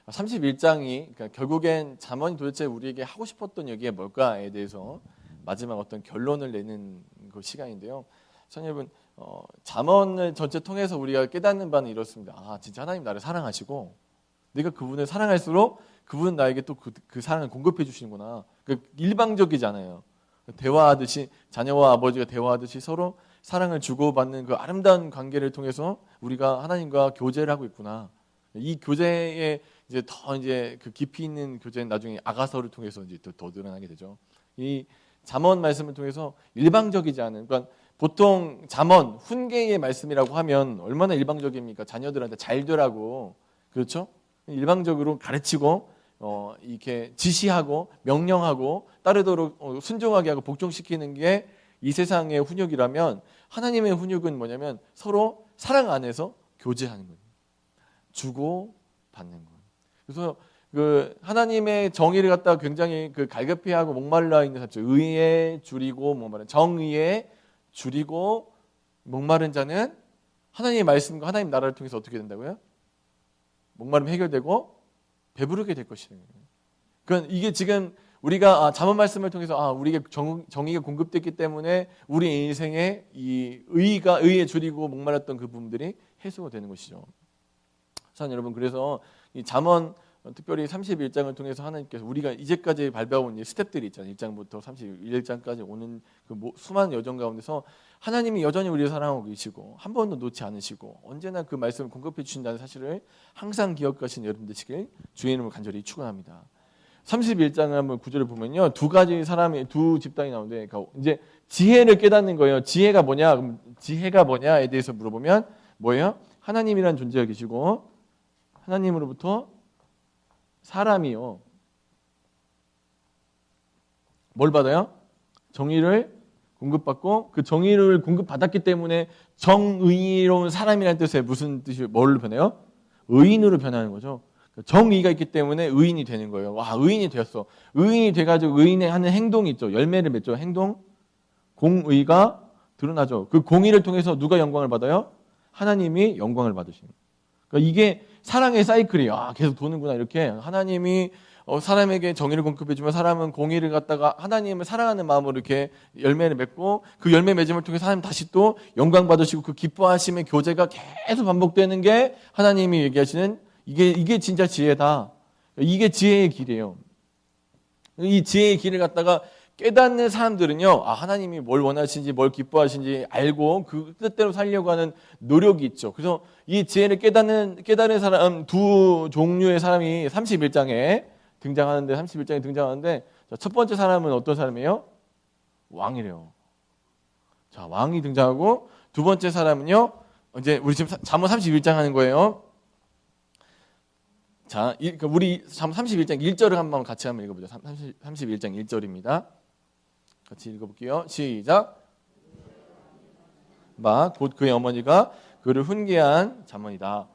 31장이 그러니까 결국엔 잠언이 도대체 우리에게 하고 싶었던 얘기가 뭘까에 대해서 마지막 어떤 결론을 내는 그 시간인데요. 시청자 여러분, 잠언을 전체 통해서 우리가 깨닫는 바는 이렇습니다. 아, 진짜 하나님 나를 사랑하시고 내가 그분을 사랑할수록 그분은 나에게 또 그 사랑을 공급해 주시는구나. 일방적이잖아요. 대화하듯이 자녀와 아버지가 대화하듯이 서로 사랑을 주고받는 그 아름다운 관계를 통해서 우리가 하나님과 교제를 하고 있구나. 이 교제에 이제 그 깊이 있는 교제는 나중에 아가서를 통해서 이제 더 드러나게 되죠. 이 잠언 말씀을 통해서 일방적이지 않은, 그러니까 보통 잠언 훈계의 말씀이라고 하면 얼마나 일방적입니까? 자녀들한테 잘 되라고, 그렇죠? 일방적으로 가르치고 이렇게 지시하고 명령하고 따르도록 순종하게 하고 복종시키는 게 이 세상의 훈육이라면, 하나님의 훈육은 뭐냐면 서로 사랑 안에서 교제하는 거예요. 주고 받는 거예요. 그래서 그 하나님의 정의를 갖다가 굉장히 그 갈급해하고 목말라 있는 사람, 의에 줄이고 목마른, 정의에 줄이고 목마른 자는 하나님의 말씀과 하나님 나라를 통해서 어떻게 된다고요? 목마름 해결되고 배부르게 될 것이다. 그러니까 이게 지금 우리가 잠언 말씀을 통해서 우리에게 정의가 공급됐기 때문에 우리 인생에 이 의에 줄이고 목말랐던 그 부분들이 해소가 되는 것이죠. 자, 여러분, 그래서 이 잠언 특별히 31장을 통해서 하나님께서 우리가 이제까지 밟아온 이 스텝들이 있잖아요. 1장부터 31장까지 오는 그 수많은 여정 가운데서 하나님이 여전히 우리를 사랑하고 계시고 한 번도 놓지 않으시고 언제나 그 말씀을 공급해 주신다는 사실을 항상 기억하시는 여러분 되시길 주의 이름으로 간절히 축원합니다. 31장을 한번 구절을 보면요, 두 집단이 나오는데, 그러니까 이제 지혜를 깨닫는 거예요. 지혜가 뭐냐? 그럼 지혜가 뭐냐에 대해서 물어보면 뭐예요? 하나님이라는 존재가 계시고 하나님으로부터 사람이요, 뭘 받아요? 정의를 공급받고, 그 정의를 공급받았기 때문에 정의로운 사람이라는 뜻에 무슨 뜻이 뭘로 변해요? 의인으로 변하는 거죠. 정의가 있기 때문에 의인이 되는 거예요. 와, 의인이 되었어. 의인이 돼가지고 의인의 하는 행동이 있죠. 열매를 맺죠. 행동, 공의가 드러나죠. 그 공의를 통해서 누가 영광을 받아요? 하나님이 영광을 받으시는 거예요. 그러니까 이게 사랑의 사이클이에요. 계속 도는구나. 이렇게 하나님이 사람에게 정의를 공급해주면 사람은 공의를 갖다가 하나님을 사랑하는 마음으로 이렇게 열매를 맺고, 그 열매 맺음을 통해서 하나님 다시 또 영광 받으시고 그 기뻐하심의 교제가 계속 반복되는 게 하나님이 얘기하시는 이게 진짜 지혜다. 이게 지혜의 길이에요. 이 지혜의 길을 갖다가 깨닫는 사람들은요, 하나님이 뭘 원하시는지 뭘 기뻐하시는지 알고 그 뜻대로 살려고 하는 노력이 있죠. 그래서 이 지혜를 깨닫는 사람 두 종류의 사람이 31장에 등장하는데 첫 번째 사람은 어떤 사람이에요? 왕이래요. 자, 왕이 등장하고 두 번째 사람은요, 이제 우리 지금 잠언 31장 하는 거예요. 자, 우리 잠언 31장 1절을 한번 같이 한번 읽어보죠. 31장 1절입니다. 같이 읽어볼게요. 시작. 곧 그의 어머니가 그를 훈계한 잠언이다.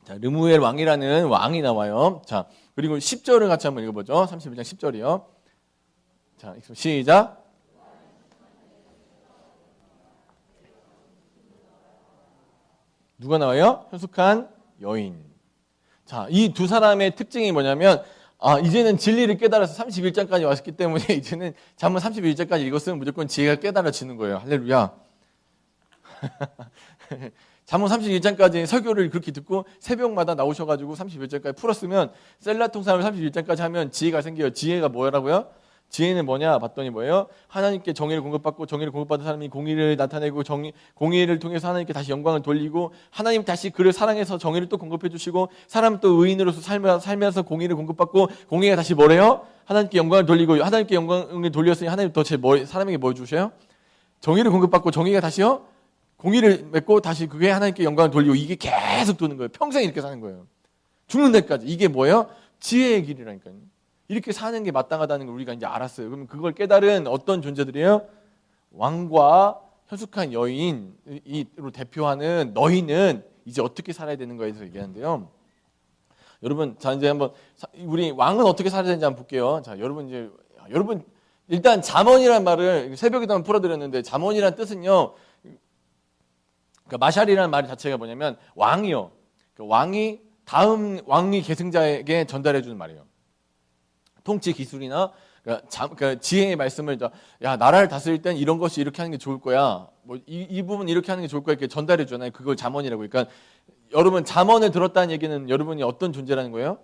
자, 르무엘 왕이라는 왕이 나와요. 자, 그리고 10절을 같이 한번 읽어보죠. 31장 10절이요. 자, 시작. 누가 나와요? 현숙한 여인. 자, 이 두 사람의 특징이 뭐냐면, 이제는 진리를 깨달아서 31장까지 왔기 때문에 이제는 잠언 31장까지 읽었으면 무조건 지혜가 깨달아지는 거예요. 할렐루야. 잠언 31장까지 설교를 그렇게 듣고 새벽마다 나오셔가지고 31장까지 풀었으면, 셀라통 사람을 31장까지 하면 지혜가 생겨요. 지혜가 뭐라고요? 지혜는 뭐냐 봤더니 뭐예요? 하나님께 정의를 공급받고 정의를 공급받은 사람이 공의를 나타내고 공의를 통해서 하나님께 다시 영광을 돌리고, 하나님 다시 그를 사랑해서 정의를 또 공급해 주시고, 사람 또 의인으로서 살면서 공의를 공급받고, 공의가 다시 뭐래요? 하나님께 영광을 돌리고, 하나님께 영광을 돌렸으니 하나님 더 사람에게 뭐 주셔요? 정의를 공급받고 정의가 다시요? 공의를 맺고 다시 그게 하나님께 영광을 돌리고, 이게 계속 도는 거예요. 평생 이렇게 사는 거예요. 죽는 데까지. 이게 뭐예요? 지혜의 길이라니까요. 이렇게 사는 게 마땅하다는 걸 우리가 이제 알았어요. 그러면 그걸 깨달은 어떤 존재들이에요? 왕과 현숙한 여인으로 대표하는 너희는 이제 어떻게 살아야 되는 거에 대해서 얘기하는데요. 여러분, 자, 이제 한번 우리 왕은 어떻게 살아야 되는지 한번 볼게요. 자, 여러분 일단 잠언이라는 말을 새벽에도 한번 풀어드렸는데, 잠언이라는 뜻은요, 그러니까 마샬이라는 말 자체가 뭐냐면 왕이요. 그러니까 왕이 다음 왕위 계승자에게 전달해 주는 말이에요. 통치 기술이나 그러니까 지혜의 말씀을 야 나라를 다스릴 땐 이런 것이 이렇게 하는 게 좋을 거야. 뭐 이 부분 이렇게 하는 게 좋을 거야 이렇게 전달해 주잖아요. 그걸 잠언이라고. 그러니까 여러분 잠언을 들었다는 얘기는 여러분이 어떤 존재라는 거예요?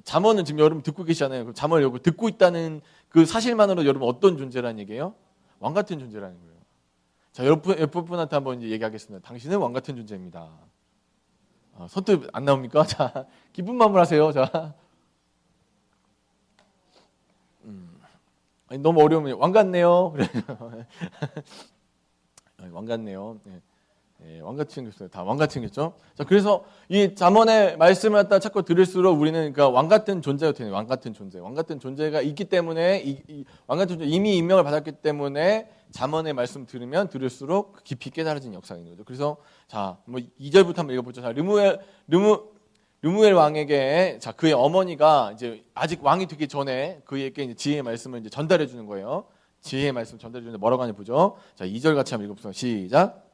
잠언은 지금 여러분 듣고 계시잖아요. 그럼 잠언을 여러분 듣고 있다는 그 사실만으로 여러분 어떤 존재라는 얘기예요? 왕 같은 존재라는 거예요. 자, 옆 분한테 한번 이제 얘기하겠습니다. 당신은 왕 같은 존재입니다. 선뜻 안 나옵니까? 자, 기쁜 마음을 하세요. 자, 아니, 너무 어려우면 왕 같네요. 그래. 왕 같네요. 네. 네, 왕같이 생겼어요. 다 왕같이 생겼죠. 자, 그래서 이 잠언의 말씀을 갖다 자꾸 들을수록 우리는 그러니까 왕 같은 존재가 되는 왕 같은 존재, 왕 같은 존재가 있기 때문에 왕 같은 존재 이미 임명을 받았기 때문에 잠언의 말씀 들으면 들을수록 깊이 깨달아진 역사인 거죠. 그래서 자, 뭐 2절부터 한번 읽어보죠. 자, 르무엘 왕에게 자 그의 어머니가 이제 아직 왕이 되기 전에 그에게 이제 지혜의 말씀을 이제 전달해 주는 거예요. 지혜의 말씀 전달해 주는데 뭐라고 하는지 보죠. 자, 2절 같이 한번 읽어보세요. 시작.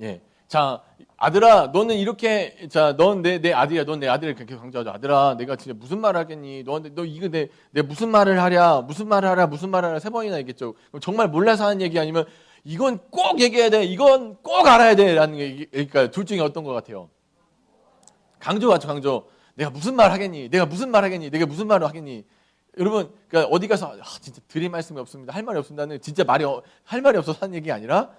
예. 자, 아들아, 너는 이렇게, 자, 넌 내 아들이야. 넌 내 아들을 그렇게 강조하죠. 아들아, 내가 진짜 무슨 말을 하겠니? 너 이거 내 무슨 말을 하랴? 무슨 말을 하랴? 무슨 말을 하랴? 3번이나 얘기했죠. 그럼 정말 몰라서 하는 얘기 아니면 이건 꼭 얘기해야 돼. 이건 꼭 알아야 돼. 라는 얘기, 그러니까 둘 중에 어떤 것 같아요? 강조 같죠, 강조. 내가 무슨 말 하겠니? 내가 무슨 말 하겠니? 내가 무슨 말을 하겠니? 여러분, 그러니까 어디 가서, 진짜 드릴 말씀이 없습니다. 할 말이 없습니다는 진짜 할 말이 없어서 하는 얘기 아니라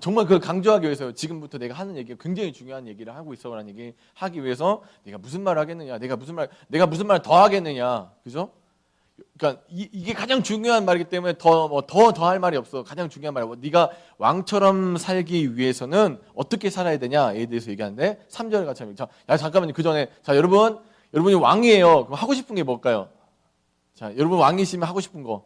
정말 그걸 강조하기 위해서 지금부터 내가 하는 얘기가 굉장히 중요한 얘기를 하고 있어라는 얘기 하기 위해서 내가 무슨 말을 하겠느냐, 내가 무슨 말 더 하겠느냐, 그죠? 그러니까 이게 가장 중요한 말이기 때문에 더 할 말이 없어. 가장 중요한 말. 네가 왕처럼 살기 위해서는 어떻게 살아야 되냐에 대해서 얘기하는데 3절 같이 합니다. 자, 잠깐만요. 그 전에 자 여러분이 왕이에요. 그럼 하고 싶은 게 뭘까요? 자, 여러분 왕이시면 하고 싶은 거.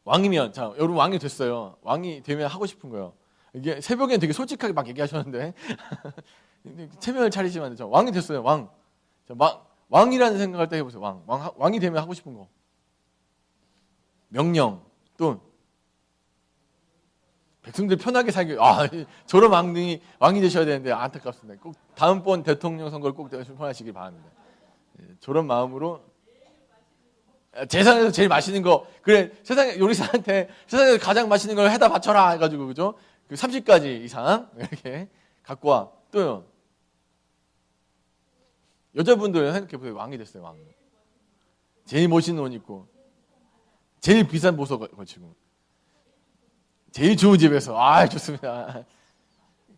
왕이면 자 여러분 왕이 됐어요. 왕이 되면 하고 싶은 거예요. 이게 새벽에는 되게 솔직하게 막 얘기하셨는데 체면을 차리시면 안 되죠. 왕이 됐어요. 왕. 자, 왕이라는 생각할 때 해보세요. 왕이 되면 하고 싶은 거. 명령 또 백성들 편하게 살기. 저런 왕이 되셔야 되는데 안타깝습니다. 꼭 다음번 대통령 선거를 꼭 출마하시길 바랍니다. 저런 마음으로. 세상에서 제일 맛있는 거 그래 세상에 요리사한테 세상에서 가장 맛있는 걸 해다 바쳐라 해가지고 그죠? 그 30가지 이상 이렇게 갖고 와. 또요 여자분들 생각해보세요. 왕이 됐어요. 왕 제일 멋있는 옷 입고 제일 비싼 보석 걸치고 제일 좋은 집에서 좋습니다.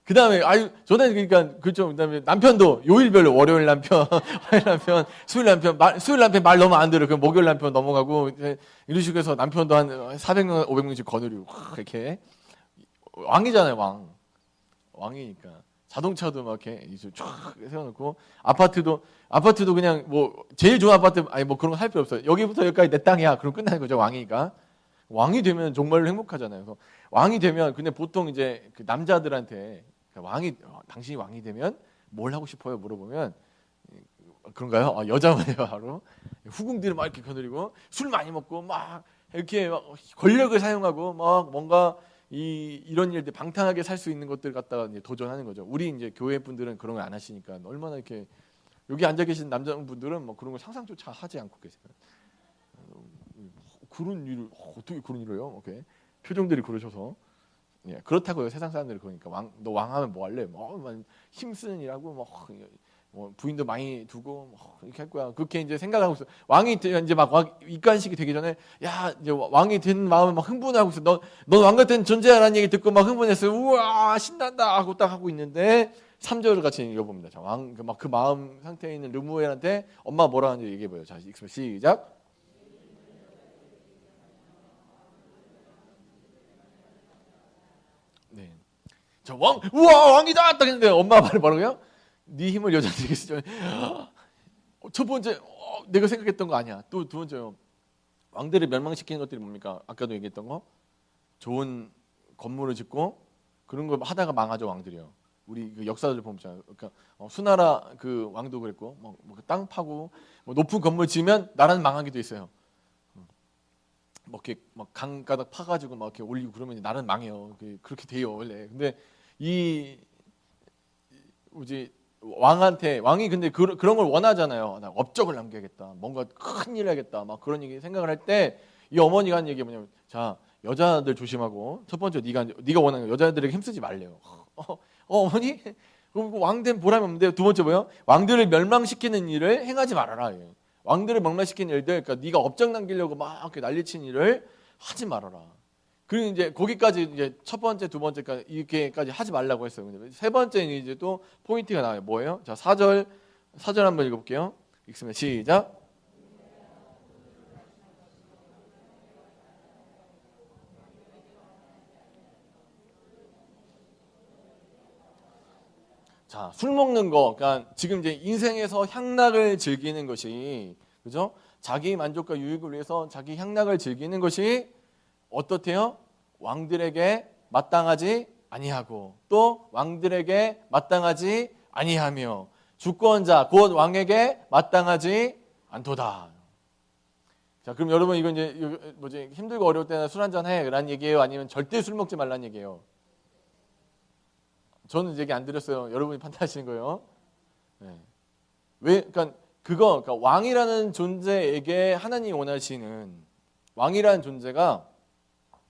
그 다음에, 저는 그러니까, 그렇죠. 그 다음에 남편도 요일별로 월요일 남편, 화요일 남편, 수요일 남편 말 너무 안 들어. 그럼 목요일 남편 넘어가고, 이런 식으로 해서 남편도 한 400명, 500명씩 거느리고, 이렇게. 왕이잖아요, 왕. 왕이니까. 자동차도 막 이렇게 쫙 세워놓고, 아파트도 그냥 제일 좋은 아파트, 그런 거 할 필요 없어요. 여기부터 여기까지 내 땅이야. 그럼 끝나는 거죠, 왕이니까. 왕이 되면 정말로 행복하잖아요. 그래서 왕이 되면, 근데 보통 이제 그 남자들한테, 당신이 왕이 되면 뭘 하고 싶어요? 물어보면 그런가요? 여자분이에요 바로. 후궁들을 막 이렇게 거느리고 술 많이 먹고 막 이렇게 막 권력을 사용하고 막 뭔가 이런 일들 방탕하게 살 수 있는 것들 갖다가 이제 도전하는 거죠. 우리 이제 교회 분들은 그런 걸 안 하시니까 얼마나 이렇게 여기 앉아 계신 남자분들은 뭐 그런 걸 상상조차 하지 않고 계세요. 그런 일을 어떻게 그런 일을 해요? 이렇게 표정들이 그러셔서. 예, 그렇다고요. 세상 사람들이 그러니까 너 왕하면 뭐 할래? 힘쓰는 일하고 부인도 많이 두고 이렇게 할 거야. 그렇게 이제 생각하고 있어. 왕이 이제 막 입관식이 되기 전에 이제 왕이 된 마음에 막 흥분하고 있어. 넌 왕 같은 존재라는 얘기 듣고 막 흥분했어요. 우와 신난다 하고 딱 하고 있는데 3절을 같이 읽어봅니다. 자, 그 마음 상태에 있는 르무엘한테 엄마 뭐라 하는지 얘기해 보요. 자, 시작. 네. 자, 우와 왕이다 딱 했는데 엄마 말을 뭐라고요? 네 힘을 여자들에게 쓰죠. 첫 번째 내가 생각했던 거 아니야. 또 두 번째요. 왕들을 멸망시키는 것들이 뭡니까? 아까도 얘기했던 거. 좋은 건물을 짓고 그런 거 하다가 망하죠 왕들이요. 우리 그 역사를 보면 그러니까 수나라 그 왕도 그랬고 땅 파고 높은 건물 지으면 나라는 망하기도 있어요. 이렇게 막 강가닥 파가지고 막 이렇게 올리고 그러면 나라는 망해요. 그렇게 돼요 원래. 근데 이 이제 왕이 근데 그런 걸 원하잖아요. 나 업적을 남겨야겠다. 뭔가 큰 일을 해야겠다. 막 그런 얘기 생각을 할 때 이 어머니가 한 얘기가 뭐냐면, 자, 여자들 조심하고 첫 번째 네가 원하는 거 여자들에게 힘쓰지 말래요. 어머니? 그럼 왕된 보람이 없는데 두 번째 뭐예요? 왕들을 멸망시키는 일을 행하지 말아라. 왕들을 멸망시키는 일들, 그러니까 네가 업적 남기려고 막 이렇게 난리친 일을 하지 말아라. 그리고 이제 거기까지 이제 첫 번째, 두 번째까지 이렇게까지 하지 말라고 했어요. 근데 세 번째는 이제 또 포인트가 나와요. 뭐예요? 자, 4절 한번 읽어볼게요. 읽습니다. 시작. 자, 술 먹는 거, 그러니까 지금 이제 인생에서 향락을 즐기는 것이, 그죠? 자기 만족과 유익을 위해서 자기 향락을 즐기는 것이 어떻대요? 왕들에게 마땅하지 아니하고 또 왕들에게 마땅하지 아니하며 주권자 곧 왕에게 마땅하지 않도다. 자, 그럼 여러분 이건 이제 뭐지 힘들고 어려울 때는 술 한잔 해라는 얘기예요? 아니면 절대 술 먹지 말라는 얘기예요? 저는 얘기 안 드렸어요. 여러분이 판단하시는 거예요. 네. 왜? 그러니까 왕이라는 존재에게 하나님이 원하시는 왕이라는 존재가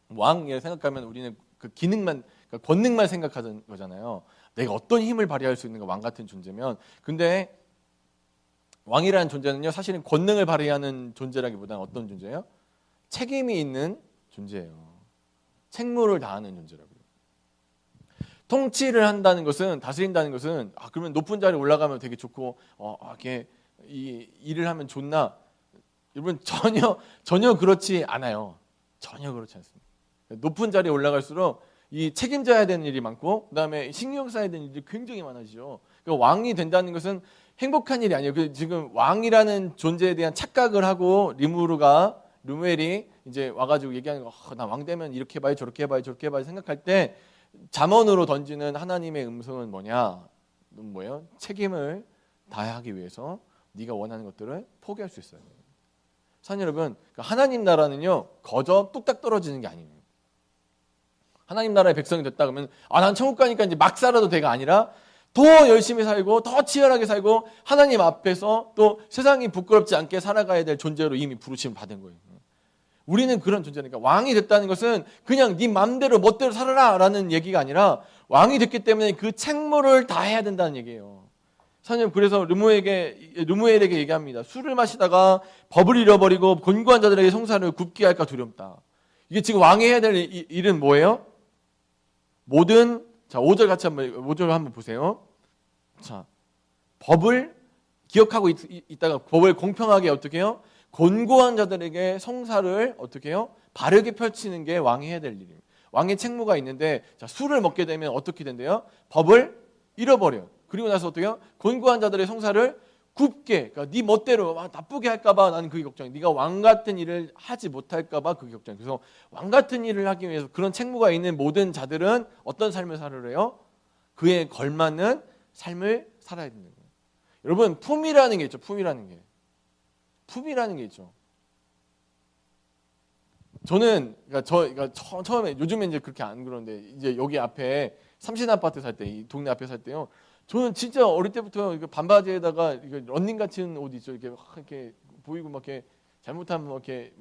왕이라 생각하면 우리는 그 기능만, 그러니까 권능만 생각하는 거잖아요. 내가 어떤 힘을 발휘할 수 있는가 왕 같은 존재면. 근데 왕이라는 존재는요, 사실은 권능을 발휘하는 존재라기보다는 어떤 존재예요? 책임이 있는 존재예요. 책무를 다하는 존재라고요. 통치를 한다는 것은, 다스린다는 것은, 그러면 높은 자리에 올라가면 되게 좋고, 이렇게 이 일을 하면 좋나? 여러분 전혀 그렇지 않아요. 전혀 그렇지 않습니다. 높은 자리에 올라갈수록 이 책임져야 되는 일이 많고, 그다음에 신경 써야 되는 일이 굉장히 많아지죠. 그러니까 왕이 된다는 것은 행복한 일이 아니에요. 지금 왕이라는 존재에 대한 착각을 하고 르무엘이 이제 와가지고 얘기하는 거, 나 왕 되면 이렇게 해봐야 저렇게 해봐야 저렇게 해봐야 생각할 때 잠언으로 던지는 하나님의 음성은 뭐예요? 책임을 다하기 위해서 네가 원하는 것들을 포기할 수 있어요. 사랑 여러분, 하나님 나라는요 거저 뚝딱 떨어지는 게 아니에요. 하나님 나라의 백성이 됐다 그러면 난 천국 가니까 이제 막 살아도 돼가 아니라 더 열심히 살고 더 치열하게 살고 하나님 앞에서 또 세상이 부끄럽지 않게 살아가야 될 존재로 이미 부르심을 받은 거예요. 우리는 그런 존재니까 왕이 됐다는 것은 그냥 네 맘대로 멋대로 살아라 라는 얘기가 아니라 왕이 됐기 때문에 그 책무를 다해야 된다는 얘기예요. 사님, 그래서 르무엘에게 얘기합니다. 술을 마시다가 법을 잃어버리고 곤고한 자들에게 송사를 굽게 할까 두렵다. 이게 지금 왕이 해야 될 일은 뭐예요? 자, 5절 같이 5절 한번 보세요. 자, 법을 기억하고 있다가 법을 공평하게 어떻게 해요? 곤고한 자들에게 성사를 어떻게 해요? 바르게 펼치는 게 왕이 해야 될 일이에요. 왕의 책무가 있는데, 자, 술을 먹게 되면 어떻게 된대요? 법을 잃어버려요. 그리고 나서 어떻게 해요? 곤고한 자들의 성사를 굽게, 그러니까 네 멋대로 나쁘게 할까봐 나는 그게 걱정이야. 네가 왕 같은 일을 하지 못할까봐 그게 걱정이야. 그래서 왕 같은 일을 하기 위해서 그런 책무가 있는 모든 자들은 어떤 삶을 살으래요? 그에 걸맞는 삶을 살아야 된다는 거예요. 여러분, 품이라는 게 있죠. 품이라는 게 있죠. 저는 처음에 요즘에 이제 그렇게 안 그러는데 이제 여기 앞에 삼신 아파트 살 때, 이 동네 앞에 살 때요. 저는 진짜 어릴 때부터 반바지에다가 런닝 같은 옷 있죠. 이렇게 보이고 막 이렇게 잘못하면 이렇게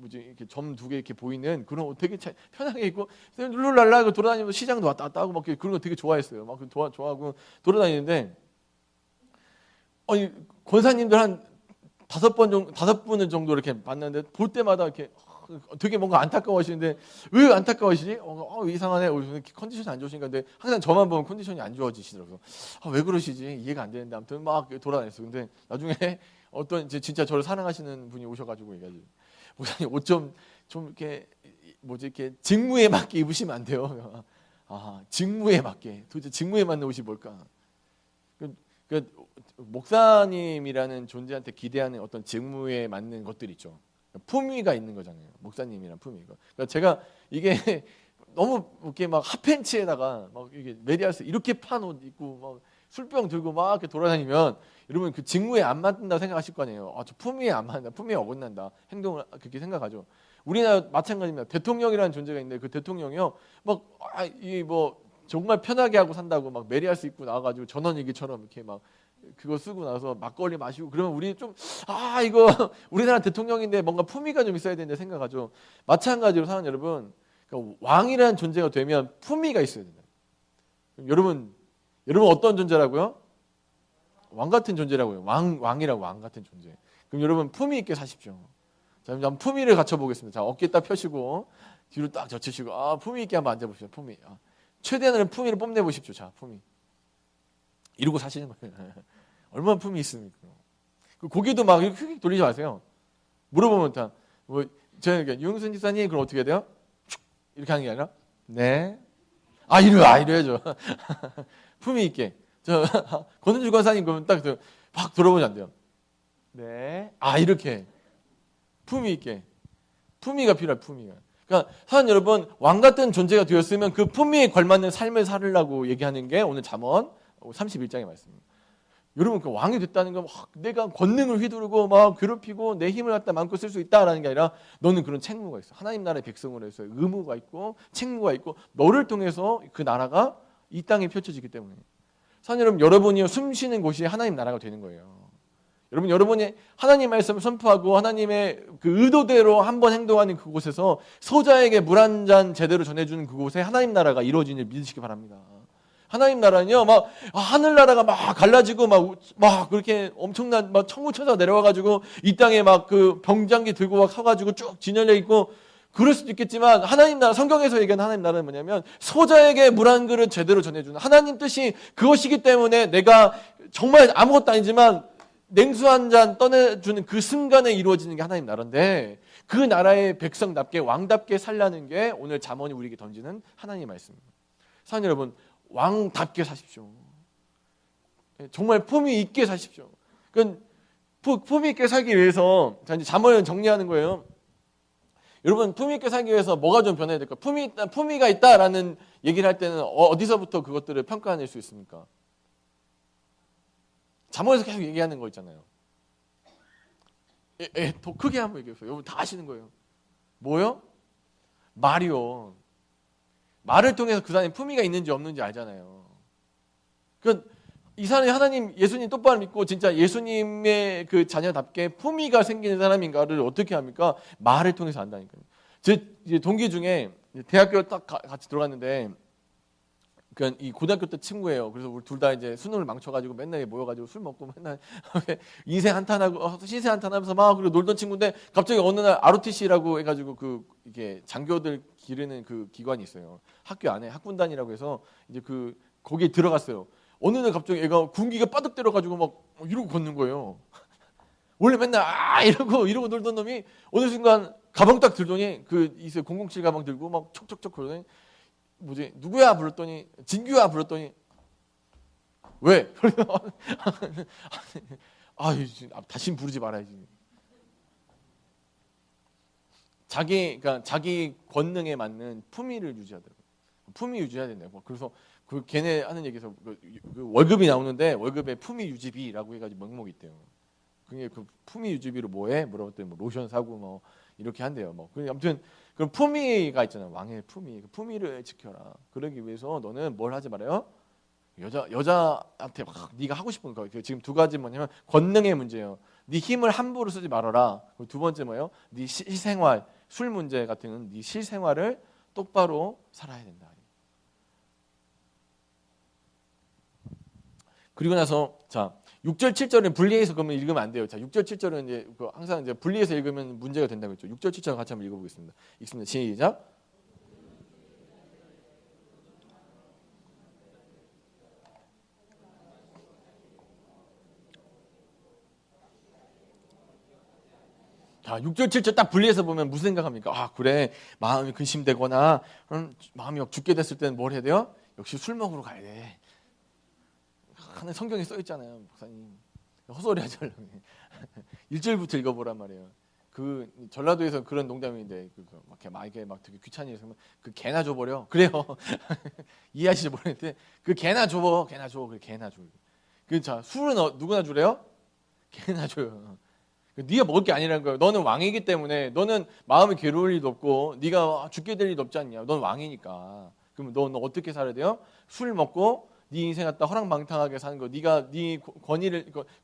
점 2개 이렇게 보이는 그런 옷 되게 편하게 입고 룰루랄라 돌아다니면서 시장도 왔다 갔다 하고 막 그런 거 되게 좋아했어요. 막 좋아하고 돌아다니는데 권사님들 한 5분 정도 이렇게 봤는데 볼 때마다 이렇게 되게 뭔가 안타까워하시는데 왜 안타까워하시지? 이상하네. 컨디션이 안 좋으신가? 근데 항상 저만 보면 컨디션이 안 좋아지시더라고요. 왜 그러시지? 이해가 안 되는데 아무튼 막 돌아다녔어요. 근데 나중에 어떤 진짜 저를 사랑하시는 분이 오셔가지고 얘기하지. 목사님 옷 좀 이렇게 이렇게 직무에 맞게 입으시면 안 돼요. 직무에 맞게. 도대체 직무에 맞는 옷이 뭘까? 목사님이라는 존재한테 기대하는 어떤 직무에 맞는 것들 있죠. 품위가 있는 거잖아요. 목사님이란 품위가. 그러니까 제가 이게 너무 이렇게 막 핫팬츠에다가 막 이게 메리아스 이렇게 판 옷 입고 막 술병 들고 막 이렇게 돌아다니면 여러분 그 직무에 안 맞는다고 생각하실 거 아니에요. 아, 저 품위에 안 맞는다, 품위에 어긋난다, 행동을 그렇게 생각하죠. 우리나라 마찬가지입니다. 대통령이라는 존재가 있는데 그 대통령이요, 막 이 뭐 정말 편하게 하고 산다고 막 메리아스 입고 나와가지고 전원일기처럼 이렇게 막 그거 쓰고 나서 막걸리 마시고 그러면 우리 좀 이거 우리나라 대통령인데 뭔가 품위가 좀 있어야 되는데 생각하죠. 마찬가지로 사는 여러분, 그러니까 왕이라는 존재가 되면 품위가 있어야 된다. 여러분 어떤 존재라고요? 왕 같은 존재라고요. 왕이라고, 왕 같은 존재. 그럼 여러분 품위 있게 사십시오. 자, 한번 품위를 갖춰보겠습니다. 자, 어깨 딱 펴시고 뒤로 딱 젖히시고 품위 있게 한번 앉아보십시오. 품위. 최대한으로 품위를 뽐내보십시오. 자, 품위. 이러고 사시는 거예요. 얼마나 품위 있습니까? 그 고개도 막 휙 돌리지 마세요. 물어보면 다 저는 유흥순 집사님 그럼 어떻게 해야 돼요? 이렇게 하는 게 아니라 네. 이래야죠. 품위 있게. 저 권은주 권사님 그러면 딱 막 돌아보면 안 돼요. 네. 이렇게 품위 있게. 품위가 필요해. 품위가. 그러니까 사람 여러분, 왕 같은 존재가 되었으면 그 품위에 걸맞는 삶을 살으려고 얘기하는 게 오늘 잠언 31장의 말씀입니다. 여러분 그 왕이 됐다는 건 내가 권능을 휘두르고 막 괴롭히고 내 힘을 갖다 마음껏 쓸 수 있다라는 게 아니라 너는 그런 책무가 있어. 하나님 나라의 백성으로 해서 의무가 있고 책무가 있고 너를 통해서 그 나라가 이 땅에 펼쳐지기 때문에. 사람 여러분, 여러분이 숨 쉬는 곳이 하나님 나라가 되는 거예요. 여러분이 하나님 말씀을 선포하고 하나님의 그 의도대로 한번 행동하는 그곳에서 소자에게 물 한 잔 제대로 전해주는 그곳에 하나님 나라가 이루어지는 일 믿으시기 바랍니다. 하나님 나라는요, 막 하늘나라가 막 갈라지고 막 그렇게 엄청난 막 천군천사가 내려와가지고 이 땅에 막 그 병장기 들고 막 서가지고 쭉 진열려 있고 그럴 수도 있겠지만 하나님 나라, 성경에서 얘기하는 하나님 나라는 뭐냐면 소자에게 물 한 그릇 제대로 전해주는 하나님 뜻이 그것이기 때문에 내가 정말 아무것도 아니지만 냉수 한 잔 떠내주는 그 순간에 이루어지는 게 하나님 나라인데 그 나라의 백성답게 왕답게 살라는 게 오늘 잠언이 우리에게 던지는 하나님의 말씀입니다. 사랑하는 여러분, 왕답게 사십시오. 정말 품위 있게 사십시오. 그러니까 품위 있게 살기 위해서 자 이제 잠언을 정리하는 거예요. 여러분 품위 있게 살기 위해서 뭐가 좀 변해야 될까? 품위가 있다라는 얘기를 할 때는 어디서부터 그것들을 평가해낼 수 있습니까? 잠언에서 계속 얘기하는 거 있잖아요. 더 크게 한번 얘기해보세요. 여러분 다 아시는 거예요. 뭐요? 말이요. 말을 통해서 그 사람이 품위가 있는지 없는지 알잖아요. 그러니까 이 사람이 하나님, 예수님 똑바로 믿고 진짜 예수님의 그 자녀답게 품위가 생기는 사람인가를 어떻게 합니까? 말을 통해서 안다니까요. 제 동기 중에 대학교 딱 같이 들어갔는데 그러니까 이 고등학교 때 친구예요. 그래서 우리 둘 다 이제 수능을 망쳐가지고 맨날 모여가지고 술 먹고 맨날 인생 한탄하고 신세 한탄하면서 막 그리고 놀던 친구인데 갑자기 어느 날 ROTC라고 해가지고 그 이게 장교들 기르는 그 기관이 있어요. 학교 안에 학군단이라고 해서 이제 그 거기에 들어갔어요. 어느 날 갑자기 애가 군기가 빠득 때려가지고 막 이러고 걷는 거예요. 원래 맨날 이러고 놀던 놈이 어느 순간 가방 딱 들더니 그 007 가방 들고 막 촉촉촉 그러더니 뭐지 누구야 불렀더니 진규야 불렀더니 왜? 다시는 부르지 말아야지. 그러니까 자기 권능에 맞는 품위를 유지하더라고요. 품위 유지해야 된다고. 그래서 그 걔네 하는 얘기에서 그 월급이 나오는데 월급에 품위 유지비라고 해가지고 명목이 있대요. 그게 그 품위 유지비로 뭐해? 물어봤더니 뭐 로션 사고 뭐 이렇게 한대요. 뭐 아무튼 그럼 품위가 있잖아요. 왕의 품위. 그 품위를 지켜라. 그러기 위해서 너는 뭘 하지 말아요? 여자한테 막 네가 하고 싶은 거. 지금 두 가지 뭐냐면 권능의 문제예요. 네 힘을 함부로 쓰지 말아라. 그리고 두 번째 뭐예요? 네 실생활, 술 문제 같은 네 실생활을 똑바로 살아야 된다. 그리고 나서 자 6절 7절은 분리해서 그러면 읽으면 안 돼요. 자 6절 7절은 이제 항상 이제 분리해서 읽으면 문제가 된다고 했죠. 6절 7절 같이 한번 읽어보겠습니다. 읽습니다. 시작. 자 6절 7절 딱 분리해서 보면 무슨 생각합니까? 그래 마음이 근심되거나 마음이 죽게 됐을 때는 뭘 해야 돼요? 역시 술 먹으러 가야 돼. 하는 성경에 써 있잖아요, 목사님. 헛소리 하지 말라고. 1절부터 읽어보란 말이에요. 그 전라도에서 그런 농담인데 막 이렇게 막 되게 귀찮이 해서 그 개나 줘버려. 그래요. 이해하시지 모르겠는데 그 개나 줘. 그 개나 줘. 자 술은 누구나 주래요? 개나 줘요. 네가 먹을 게 아니라는 거예요. 너는 왕이기 때문에 너는 마음이 괴로울 일도 없고 네가 죽게 될 일도 없지 않냐. 넌 왕이니까. 그럼 너는 어떻게 살아야 돼요? 술 먹고 네 인생 갖다 허랑방탕하게 사는 거. 네가 네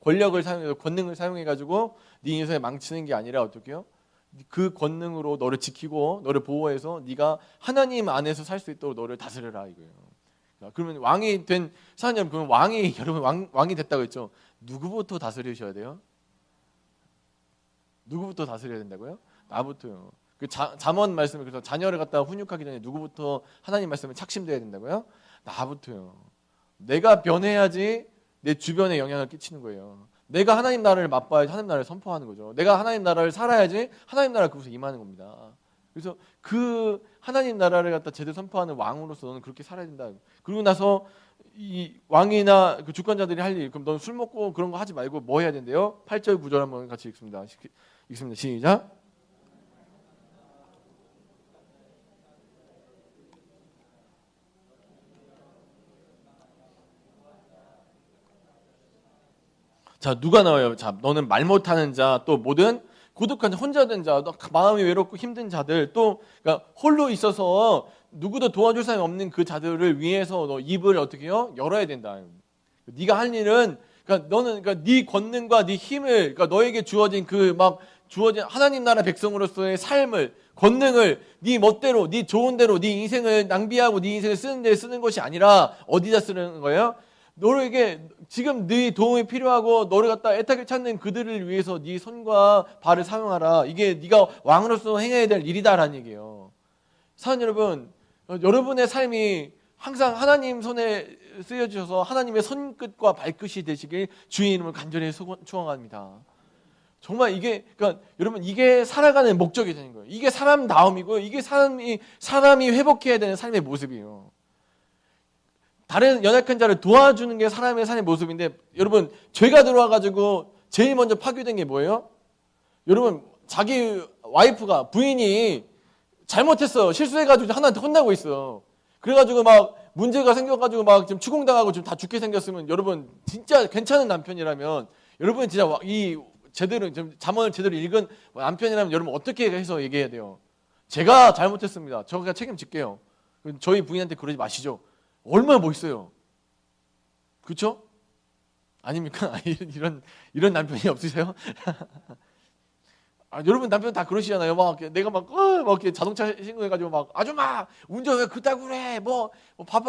권력을 사용해서 권능을 사용해 가지고 네 인생을 망치는 게 아니라 어떻게요? 그 권능으로 너를 지키고 너를 보호해서 네가 하나님 안에서 살 수 있도록 너를 다스려라 이거예요. 그러면 왕이 된 사람 그러면 왕이 여러분 왕이 됐다고 했죠. 누구부터 다스리셔야 돼요? 누구부터 다스려야 된다고요? 나부터요. 그 잠언 말씀을 그래서 자녀를 갖다가 훈육하기 전에 누구부터 하나님 말씀에 착심돼야 된다고요? 나부터요. 내가 변해야지 내 주변에 영향을 끼치는 거예요. 내가 하나님 나라를 맛봐야지 하나님 나라를 선포하는 거죠. 내가 하나님 나라를 살아야지 하나님 나라가 그곳에 임하는 겁니다. 그래서 그 하나님 나라를 갖다 제대로 선포하는 왕으로서 너는 그렇게 살아야 된다. 그리고 나서 이 왕이나 그 주권자들이 할 일, 그럼 너는 술 먹고 그런 거 하지 말고 뭐 해야 된대요? 8절 9절 한번 같이 읽습니다. 시작. 자, 누가 나와요? 자, 너는 말 못하는 자, 또 모든 고독한 자, 혼자 된 자, 마음이 외롭고 힘든 자들, 또 그러니까 홀로 있어서 누구도 도와줄 사람이 없는 그 자들을 위해서 너 입을 어떻게 해요? 열어야 된다. 네가 할 일은 그러니까 너는 그러니까 네 권능과 네 힘을 그러니까 너에게 주어진 주어진 하나님 나라 백성으로서의 삶을 권능을 네 멋대로 네 좋은 대로 네 인생을 낭비하고 네 인생을 쓰는 데 쓰는 것이 아니라 어디다 쓰는 거예요? 너에게 지금 네 도움이 필요하고 너를 갖다 애타게 찾는 그들을 위해서 네 손과 발을 사용하라. 이게 네가 왕으로서 행해야 될 일이다라는 얘기예요. 사랑하는 여러분, 여러분의 삶이 항상 하나님 손에 쓰여주셔서 하나님의 손끝과 발끝이 되시길 주의 이름을 간절히 축원합니다. 정말 이게 그러니까 여러분 이게 살아가는 목적이 되는 거예요. 이게 사람다움이고 이게 사람이 회복해야 되는 삶의 모습이에요. 다른 연약한 자를 도와주는 게 사람의 삶의 모습인데 여러분 죄가 들어와가지고 제일 먼저 파괴된 게 뭐예요? 여러분 자기 와이프가 부인이 잘못했어 실수해가지고 하나한테 혼나고 있어. 그래가지고 막 문제가 생겨가지고 막 지금 추궁당하고 지금 다 죽게 생겼으면 여러분 진짜 괜찮은 남편이라면 여러분 진짜 제대로 잠언을 제대로 읽은 남편이라면 여러분 어떻게 해서 얘기해야 돼요? 제가 잘못했습니다. 제가 책임질게요. 저희 부인한테 그러지 마시죠. 얼마나 멋있어요. 그렇죠? 아닙니까? 이런 남편이 없으세요? 여러분 남편 다 그러시잖아요. 내가 막 이렇게 자동차 신고해가지고 막 아줌마 운전 왜 그따구로 해?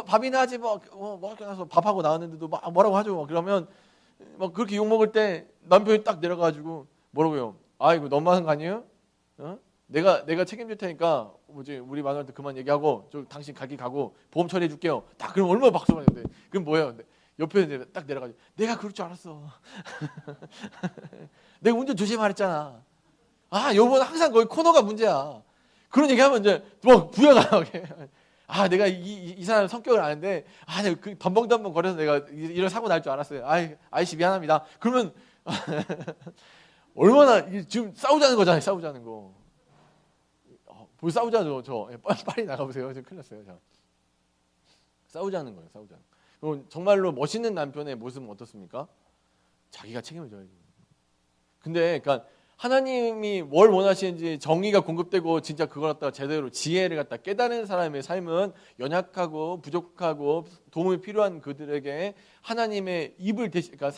밥이나 하지 이렇게 나서 밥하고 나왔는데도 막 뭐라고 하죠. 그러면 막 그렇게 욕 먹을 때 남편이 딱 내려가지고 뭐라고요? 이거 너무하는 거 아니에요? 내가 책임질 테니까 우리 마누라한테 그만 얘기하고 당신 갈 길 가고 보험 처리해 줄게요. 딱 그럼 얼마나 박수가 나는데 그럼 뭐예요? 옆에 딱 내려가지고 내가 그럴 줄 알았어. 내가 운전 조심하랬잖아. 여보는 항상 거기 코너가 문제야. 그런 얘기하면 이제 부여가 내가 이 사람 성격을 아는데 내가 그 덤벙덤벙 거려서 내가 이런 사고 날 줄 알았어요. 아이씨 미안합니다. 그러면 얼마나 지금 싸우자는 거잖아요. 싸우자는 거. 뭘 싸우자죠. 빨리 나가보세요. 지금 큰일 났어요. 싸우자는 거예요. 싸우자는. 그럼 정말로 멋있는 남편의 모습은 어떻습니까? 자기가 책임을 져야죠. 근데 그러니까 하나님이 뭘 원하시는지 정의가 공급되고 진짜 그걸 갖다가 제대로 지혜를 갖다 깨달은 사람의 삶은 연약하고 부족하고 도움이 필요한 그들에게 하나님의 입을 대신 그러니까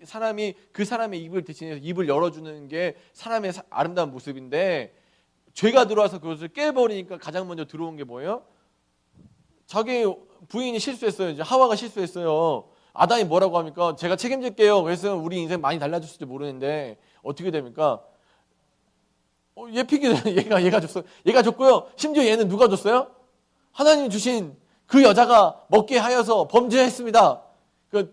사람이 그 사람의 입을 대신해서 입을 열어주는 게 사람의 아름다운 모습인데 죄가 들어와서 그것을 깨버리니까 가장 먼저 들어온 게 뭐예요? 자기 부인이 실수했어요. 이제 하와가 실수했어요. 아담이 뭐라고 합니까? 제가 책임질게요. 그래서 우리 인생 많이 달라졌을지 모르는데 어떻게 됩니까? 얘 픽이 얘가 줬어요. 얘가 줬고요. 심지어 얘는 누가 줬어요? 하나님 주신 그 여자가 먹게 하여서 범죄했습니다.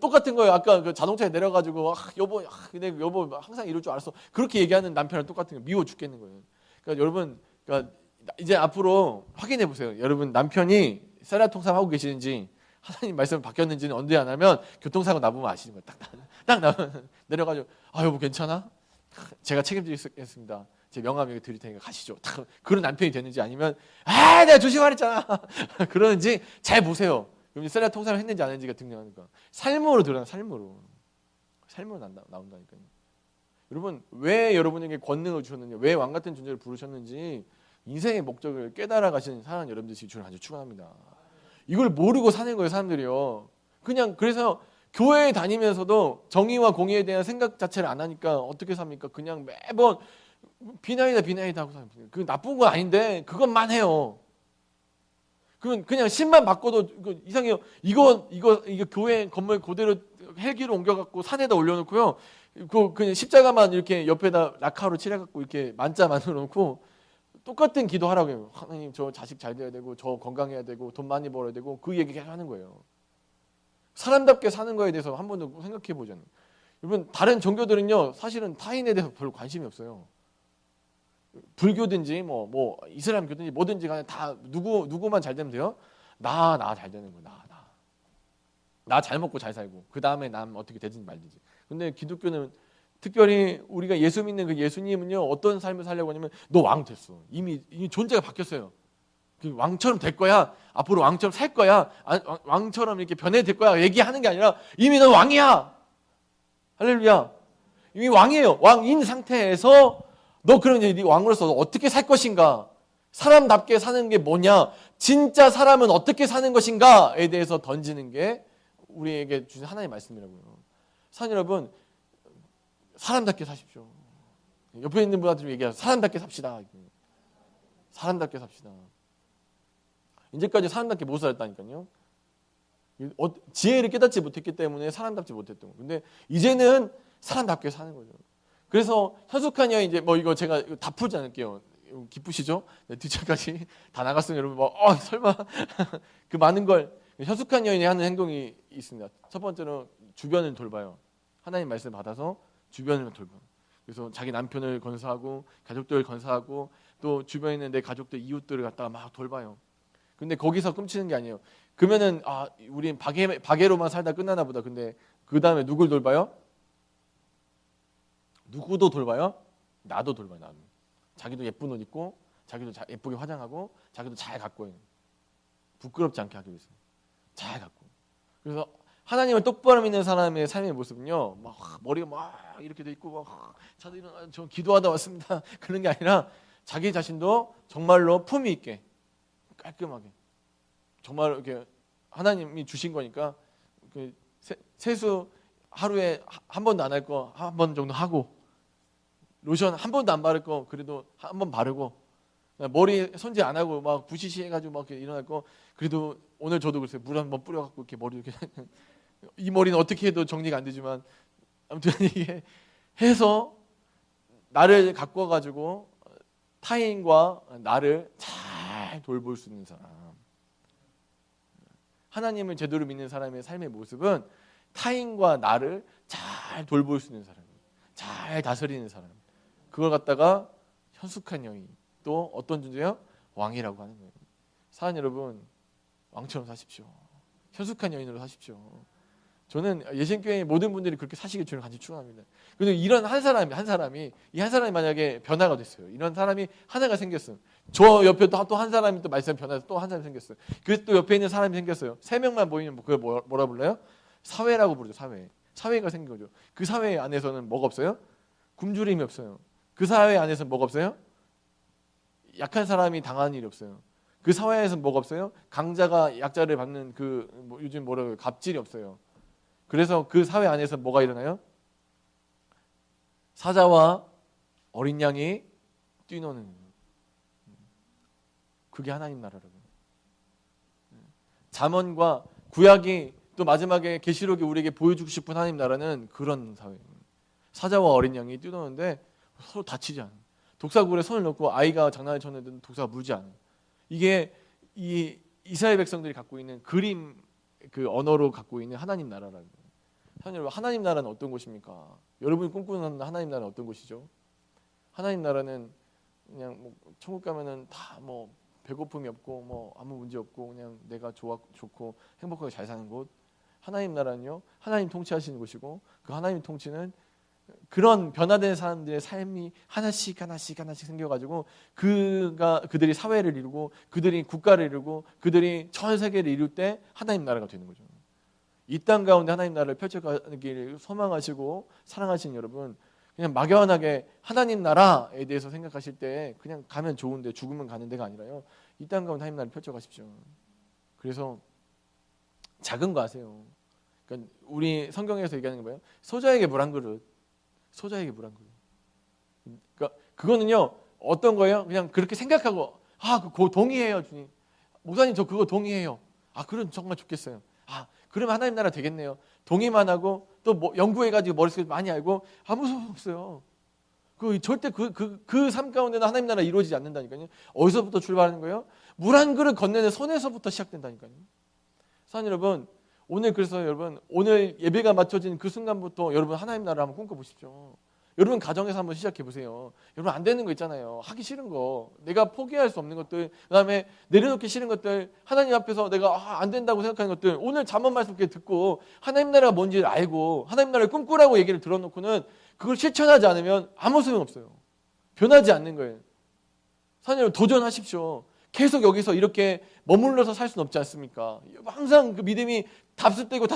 똑같은 거예요. 아까 그 자동차에 내려가지고 여보, 근데 여보 항상 이럴 줄 알았어. 그렇게 얘기하는 남편은 똑같은 거예요. 미워 죽겠는 거예요. 그러니까 여러분, 이제 앞으로 확인해 보세요. 여러분 남편이 셀라통삼 하고 계시는지 하나님 말씀 바뀌었는지는 언제 안 하면 교통사고 나보면 아시는 거예요. 딱 내려가지고 여보 괜찮아? 제가 책임지겠습니다. 제 명함 여기 드릴 테니까 가시죠. 그런 남편이 되는지 아니면 내가 조심하랬잖아 그러는지 잘 보세요. 그럼 셀라 통사를 했는지 안 했는지가 등장하니까 삶으로 드러나 삶으로 나온다니까요. 여러분 왜 여러분에게 권능을 주셨느냐, 왜 왕 같은 존재를 부르셨는지 인생의 목적을 깨달아 가시는 사랑하는 여러분들이 주를 아주 축원합니다. 이걸 모르고 사는 거예요 사람들이요. 그냥 그래서 교회에 다니면서도 정의와 공의에 대한 생각 자체를 안 하니까 어떻게 삽니까? 그냥 매번 비나이다 하고 삽니다. 그 나쁜 건 아닌데 그것만 해요. 그냥 신만 바꿔도 이상해요. 이거 교회 건물 그대로 헬기로 옮겨갖고 산에다 올려놓고요. 그냥 십자가만 이렇게 옆에다 라카로 칠해갖고 이렇게 만자 만들어놓고 똑같은 기도하라고요. 하나님 저 자식 잘 돼야 되고 저 건강해야 되고 돈 많이 벌어야 되고 그 얘기 계속 하는 거예요. 사람답게 사는 거에 대해서 한 번도 생각해 보잖아요. 여러분 다른 종교들은요 사실은 타인에 대해서 별로 관심이 없어요. 불교든지 뭐 이슬람교든지 뭐든지 간에 다 누구만 잘 되면 돼요. 나 잘 되는 거야. 나 잘 먹고 잘 살고 그 다음에 남 어떻게 되든지 말든지. 근데 기독교는 특별히 우리가 예수 믿는 그 예수님은요 어떤 삶을 살려고 하냐면 너 왕 됐어. 이미 존재가 바뀌었어요. 그 왕처럼 될 거야. 앞으로 왕처럼 살 거야. 왕처럼 이렇게 변해될 거야. 얘기하는 게 아니라 이미 너 왕이야. 할렐루야. 이미 왕이에요. 왕인 상태에서 너 그럼 이제 왕으로서 어떻게 살 것인가? 사람답게 사는 게 뭐냐? 진짜 사람은 어떻게 사는 것인가에 대해서 던지는 게 우리에게 주신 하나님의 말씀이라고요. 사랑하는 여러분, 사람답게 사십시오. 옆에 있는 분한테 얘기하세요. 사람답게 삽시다. 사람답게 삽시다. 이제까지 사람답게 못 살았다니까요. 지혜를 깨닫지 못했기 때문에 사람답지 못했던 거예요. 근데 이제는 사람답게 사는 거죠. 그래서 현숙한 여인 이제 이거 제가 다 풀지 않을게요. 기쁘시죠? 네, 뒷차까지 다 나갔으면 여러분 설마 그 많은 걸 현숙한 여인이 하는 행동이 있습니다. 첫 번째로 주변을 돌봐요. 하나님 말씀 받아서 주변을 돌봐요. 그래서 자기 남편을 건사하고 가족들을 건사하고 또 주변에 있는 내 가족들 이웃들을 갖다가 막 돌봐요. 근데 거기서 끔치는 게 아니에요. 그러면은 우린 바게로만 살다 끝나나 보다. 근데 그 다음에 누굴 돌봐요? 누구도 돌봐요? 나도 돌봐요. 나도. 자기도 예쁜 옷 입고 자기도 예쁘게 화장하고 자기도 잘 갖고 있는, 부끄럽지 않게 하기 위해서 잘 갖고. 그래서 하나님을 똑바로 믿는 사람의 삶의 모습은요, 막 머리가 막 이렇게 돼 있고 자도 일어나 저 기도하다 왔습니다 그런 게 아니라 자기 자신도 정말로 품위 있게 깔끔하게 정말 이렇게 하나님이 주신 거니까 그 세수 하루에 한 번도 안 할 거 한 번 정도 하고, 로션 한 번도 안 바를 거 그래도 한 번 바르고, 머리 손질 안 하고 막 부시시 해가지고 막 이렇게 일어날 거 그래도 오늘 저도 그랬어요. 물 한 번 뿌려갖고 이렇게 머리 이렇게 이 머리는 어떻게 해도 정리가 안 되지만 아무튼 이게 해서 나를 가꿔가지고 타인과 나를 잘 돌볼 수 있는 사람. 하나님을 제대로 믿는 사람의 삶의 모습은 타인과 나를 잘 돌볼 수 있는 사람, 잘 다스리는 사람. 그걸 갖다가 현숙한 여인, 또 어떤 존재요? 왕이라고 하는 거예요. 사랑하는 여러분, 왕처럼 사십시오. 현숙한 여인으로 사십시오. 저는 예신교회 모든 분들이 그렇게 사시길 저는 간절히 축원합니다. 그런데 이런 한 사람이 만약에 변화가 됐어요. 이런 사람이 하나가 생겼어요. 저 옆에 또 한 사람이 또 말씀 변화해서 또 한 사람이 생겼어요. 그래서 또 옆에 있는 사람이 생겼어요. 3명만 모이면 그걸 뭐라 불러요? 사회라고 부르죠. 사회가 생긴 거죠. 그 사회 안에서는 뭐가 없어요? 굶주림이 없어요. 그 사회 안에서는 뭐가 없어요? 약한 사람이 당하는 일이 없어요. 그 사회에서는 뭐가 없어요? 강자가 약자를 받는 요즘 뭐라고요? 갑질이 없어요. 그래서 그 사회 안에서 뭐가 일어나요? 사자와 어린 양이 뛰노는, 그게 하나님 나라라고요. 잠언과 구약이 또 마지막에 계시록이 우리에게 보여주고 싶은 하나님 나라는 그런 사회예요. 사자와 어린 양이 뛰노는데 서로 다치지 않아요. 독사굴에 손을 넣고 아이가 장난을 쳤는데 독사가 물지 않아요. 이게 이 이스라엘 백성들이 갖고 있는 그림, 그 언어로 갖고 있는 하나님 나라라는 거예요. 여러분, 하나님 나라는 어떤 곳입니까? 여러분이 꿈꾸는 하나님 나라는 어떤 곳이죠? 하나님 나라는 그냥 천국 가면은 다 배고픔이 없고 아무 문제 없고 그냥 내가 좋고 행복하게 잘 사는 곳. 하나님 나라는요, 하나님 통치하시는 곳이고, 그 하나님 통치는 그런 변화된 사람들의 삶이 하나씩 생겨가지고 그들이 사회를 이루고 그들이 국가를 이루고 그들이 전 세계를 이룰 때 하나님 나라가 되는 거죠. 이 땅 가운데 하나님 나라를 펼쳐가기를 소망하시고 사랑하시는 여러분, 그냥 막연하게 하나님 나라에 대해서 생각하실 때 그냥 가면 좋은데 죽으면 가는 데가 아니라요, 이 땅 가운데 하나님 나라를 펼쳐가십시오. 그래서 작은 거 하세요. 그러니까 우리 성경에서 얘기하는 게 뭐예요? 소자에게 물 한 그릇, 소자에게 물 한 그릇. 그러니까 그거는요, 어떤 거예요? 그냥 그렇게 생각하고, 그거 동의해요, 주님. 목사님, 저 그거 동의해요. 그럼 정말 좋겠어요. 그러면 하나님 나라 되겠네요. 동의만 하고 또 뭐 연구해가지고 머릿속에 많이 알고 아무 소용 없어요. 절대 그 삶 가운데는 하나님 나라 이루어지지 않는다니까요. 어디서부터 출발하는 거예요? 물 한 그릇 건네는 손에서부터 시작된다니까요. 사랑하는 여러분, 그래서 여러분, 오늘 예배가 맞춰진 그 순간부터 여러분 하나님 나라를 한번 꿈꿔보십시오. 여러분 가정에서 한번 시작해보세요. 여러분 안 되는 거 있잖아요. 하기 싫은 거, 내가 포기할 수 없는 것들, 그 다음에 내려놓기 싫은 것들, 하나님 앞에서 내가 안 된다고 생각하는 것들, 오늘 잠언 말씀 이렇게 듣고 하나님 나라가 뭔지를 알고 하나님 나라를 꿈꾸라고 얘기를 들어놓고는 그걸 실천하지 않으면 아무 소용 없어요. 변하지 않는 거예요. 사장님, 도전하십시오. 계속 여기서 이렇게 머물러서 살 수는 없지 않습니까? 항상 그 믿음이 답습되고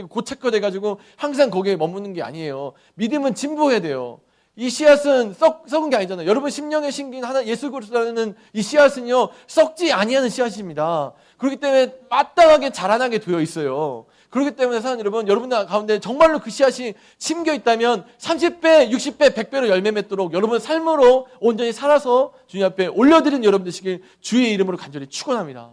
고착화돼가지고 항상 거기에 머무는 게 아니에요. 믿음은 진보해야 돼요. 이 씨앗은 썩은 게 아니잖아요. 여러분 심령에 심긴 예수 그리스도라는 이 씨앗은요, 썩지 아니하는 씨앗입니다. 그렇기 때문에 마땅하게 자라나게 되어 있어요. 그렇기 때문에 사랑하는 여러분, 여러분들 가운데 정말로 그 씨앗이 심겨 있다면 30배, 60배, 100배로 열매 맺도록 여러분 삶으로 온전히 살아서 주님 앞에 올려드리는 여러분 되시길 주의 이름으로 간절히 축원합니다.